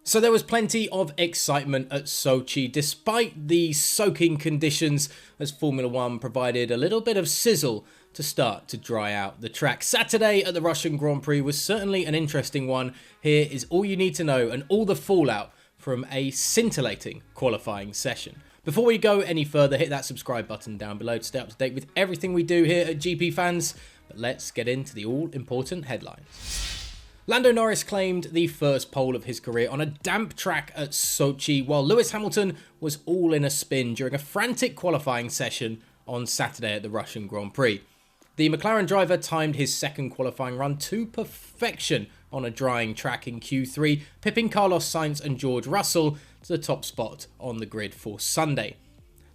So there was plenty of excitement at Sochi despite the soaking conditions, as Formula One provided a little bit of sizzle to start to dry out the track. Saturday at the Russian Grand Prix was certainly an interesting one. Here is all you need to know and all the fallout from a scintillating qualifying session. Before we go any further, hit that subscribe button down below to stay up to date with everything we do here at GPFans. But let's get into the all-important headlines. Lando Norris claimed the first pole of his career on a damp track at Sochi, while Lewis Hamilton was all in a spin during a frantic qualifying session on Saturday at the Russian Grand Prix. The McLaren driver timed his second qualifying run to perfection on a drying track in Q3, pipping Carlos Sainz and George Russell to the top spot on the grid for Sunday.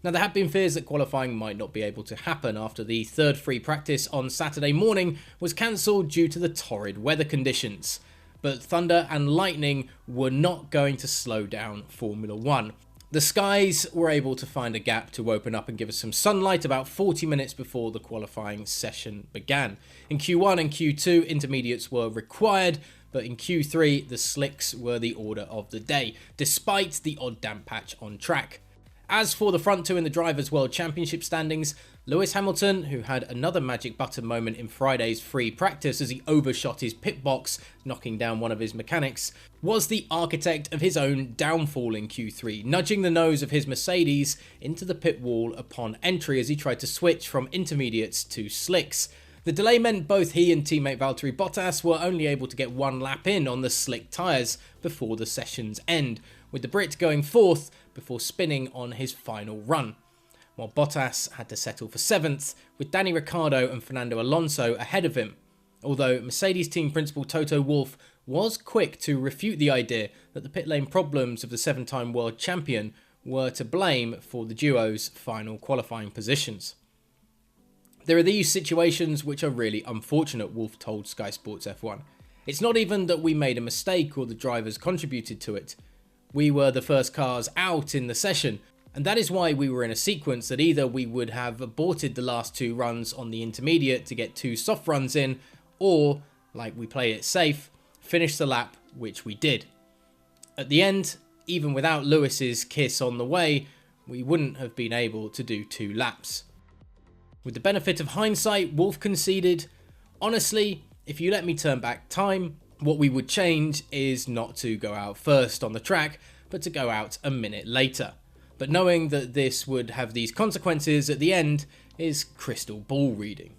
Now, there have been fears that qualifying might not be able to happen after the third free practice on Saturday morning was cancelled due to the torrid weather conditions. But thunder and lightning were not going to slow down Formula One. The skies were able to find a gap to open up and give us some sunlight about 40 minutes before the qualifying session began. In Q1 and Q2, intermediates were required, but in Q3, the slicks were the order of the day, despite the odd damp patch on track. As for the front two in the Drivers' World Championship standings, Lewis Hamilton, who had another magic button moment in Friday's free practice as he overshot his pit box, knocking down one of his mechanics, was the architect of his own downfall in Q3, nudging the nose of his Mercedes into the pit wall upon entry as he tried to switch from intermediates to slicks. The delay meant both he and teammate Valtteri Bottas were only able to get one lap in on the slick tyres before the session's end, with the Brit going fourth before spinning on his final run, while Bottas had to settle for 7th, with Danny Ricciardo and Fernando Alonso ahead of him, although Mercedes team principal Toto Wolff was quick to refute the idea that the pit lane problems of the 7-time world champion were to blame for the duo's final qualifying positions. There are these situations which are really unfortunate, Wolff told Sky Sports F1. It's not even that we made a mistake or the drivers contributed to it. We were the first cars out in the session, and that is why we were in a sequence that either we would have aborted the last two runs on the intermediate to get two soft runs in, or, like we played it safe, finish the lap, which we did. At the end, even without Lewis's kiss on the way, we wouldn't have been able to do 2 laps. With the benefit of hindsight, Wolff conceded, "Honestly, if you let me turn back time, what we would change is not to go out first on the track, but to go out a minute later. But knowing that this would have these consequences at the end is crystal ball reading.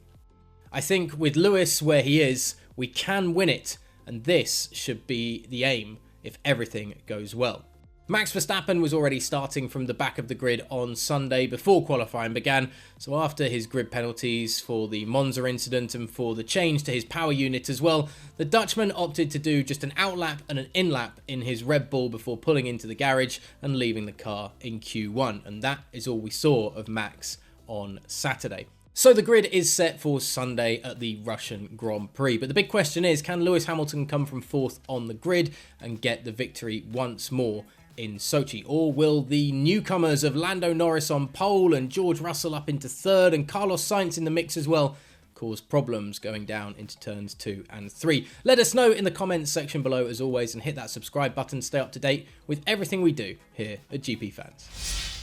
I think with Lewis where he is, we can win it, and this should be the aim if everything goes well." Max Verstappen was already starting from the back of the grid on Sunday before qualifying began, so after his grid penalties for the Monza incident and for the change to his power unit as well, the Dutchman opted to do just an outlap and an inlap in his Red Bull before pulling into the garage and leaving the car in Q1, and that is all we saw of Max on Saturday. So the grid is set for Sunday at the Russian Grand Prix, but the big question is, can Lewis Hamilton come from 4th on the grid and get the victory once more in Sochi, or will the newcomers of Lando Norris on pole and George Russell up into 3rd and Carlos Sainz in the mix as well cause problems going down into turns 2 and 3? Let us know in the comments section below as always, and hit that subscribe button to stay up to date with everything we do here at GPFans.